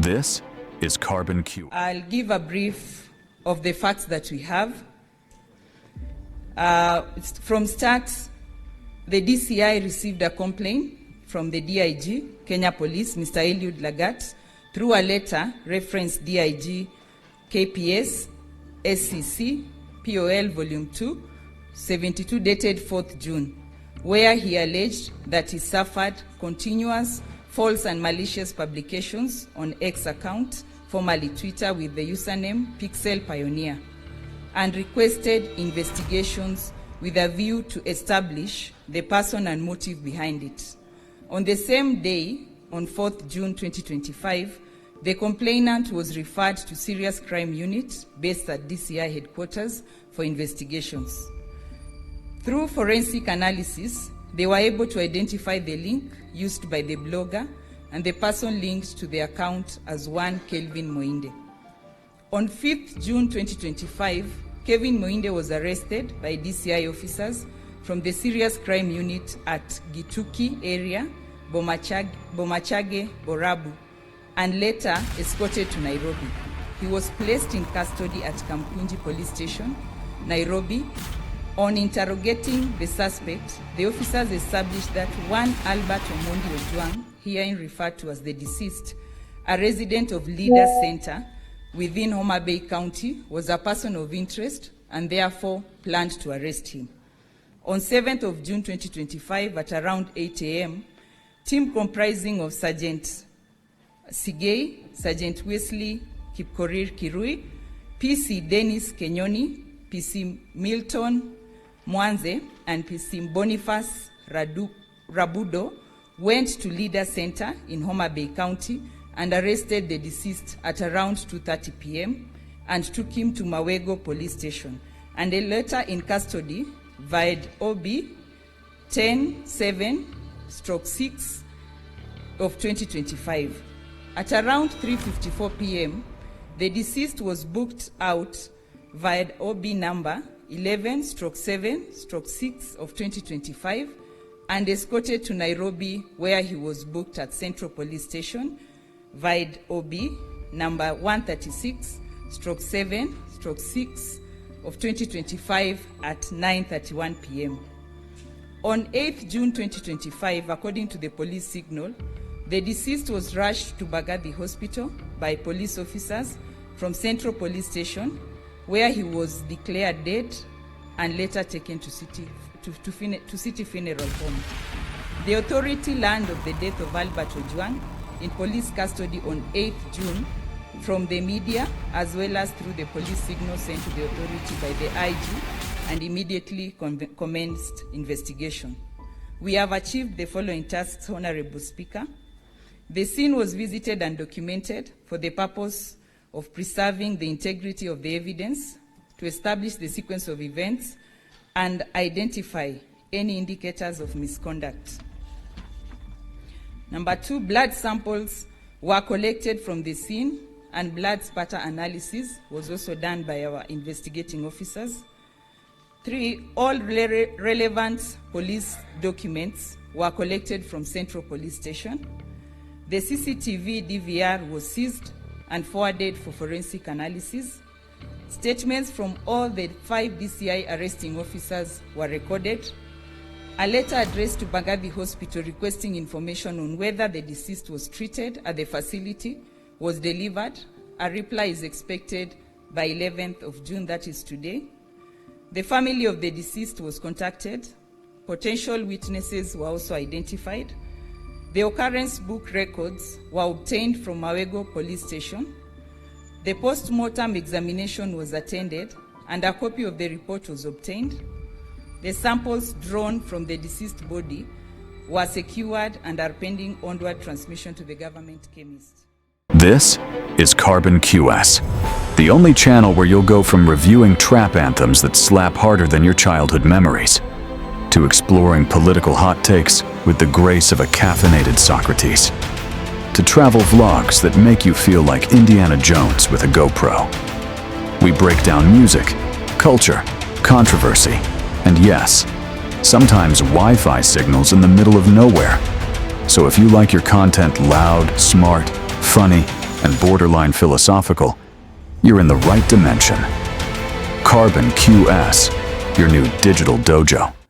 This is Carbon Q. I'll give a brief of the facts that we have. From start, the DCI received a complaint from the DIG, Kenya Police, Mr. Eliud Lagat, through a letter referenced DIG KPS SCC POL Volume 2, 72 dated 4th June, where he alleged that he suffered continuous false and malicious publications on X account, formerly Twitter, with the username Pixel Pioneer, and requested investigations with a view to establish the person and motive behind it. On the same day, on 4th June 2025, the complainant was referred to Serious Crime Unit based at DCI headquarters for investigations. Through forensic analysis, they were able to identify the link used by the blogger and the person linked to the account as one Kelvin Moinde. On 5th June 2025, Kevin Moinde was arrested by DCI officers from the Serious Crime Unit at Gituki area, Bomachage, Borabu, and later escorted to Nairobi. He was placed in custody at Kamkunji Police Station, Nairobi. On interrogating the suspect, the officers established that one Albert Ojwang, herein referred to as the deceased, a resident of Leader Center within Homa Bay County, was a person of interest and therefore planned to arrest him. On 7th of June 2025 at around 8 a.m., team comprising of Sergeant Sigei, Sergeant Wesley Kipkorir Kirui, PC Dennis Kenyoni, PC Milton Mwanze, and PC Boniface Rabudo went to Leader Center in Homa Bay County and arrested the deceased at around 2:30 p.m. and took him to Mawego Police Station, and a later in custody via OB 10-7/6 of 2025. At around 3:54 p.m., the deceased was booked out via OB number 11-7/6 of 2025 and escorted to Nairobi, where he was booked at Central Police Station via OB number 136-7/6 of 2025 at 9:31 p.m. On 8th June 2025, according to the police signal, the deceased was rushed to Bagathi Hospital by police officers from Central Police Station, where he was declared dead and later taken to City Funeral Home. The authority learned of the death of Albert Ojwang in police custody on 8th June from the media, as well as through the police signal sent to the authority by the IG, and immediately commenced investigation. We have achieved the following tasks, Honorable Speaker. The scene was visited and documented for the purpose of preserving the integrity of the evidence, to establish the sequence of events, and identify any indicators of misconduct. Number 2, blood samples were collected from the scene, and blood spatter analysis was also done by our investigating officers. 3, all relevant police documents were collected from Central Police Station. The CCTV DVR was seized and forwarded for forensic analysis. Statements from all the 5 DCI arresting officers were recorded. A letter addressed to Bagathi Hospital requesting information on whether the deceased was treated at the facility was delivered. A reply is expected by 11th of June, that is today. The family of the deceased was contacted. Potential witnesses were also identified. The occurrence book records were obtained from Mawego Police Station. The post-mortem examination was attended, and a copy of the report was obtained. The samples drawn from the deceased body were secured and are pending onward transmission to the government chemist. This is Carbon QS, the only channel where you'll go from reviewing trap anthems that slap harder than your childhood memories to exploring political hot takes with the grace of a caffeinated Socrates, to travel vlogs that make you feel like Indiana Jones with a GoPro. We break down music, culture, controversy, and yes, sometimes Wi-Fi signals in the middle of nowhere. So if you like your content loud, smart, funny, and borderline philosophical, you're in the right dimension. Carbon QS, your new digital dojo.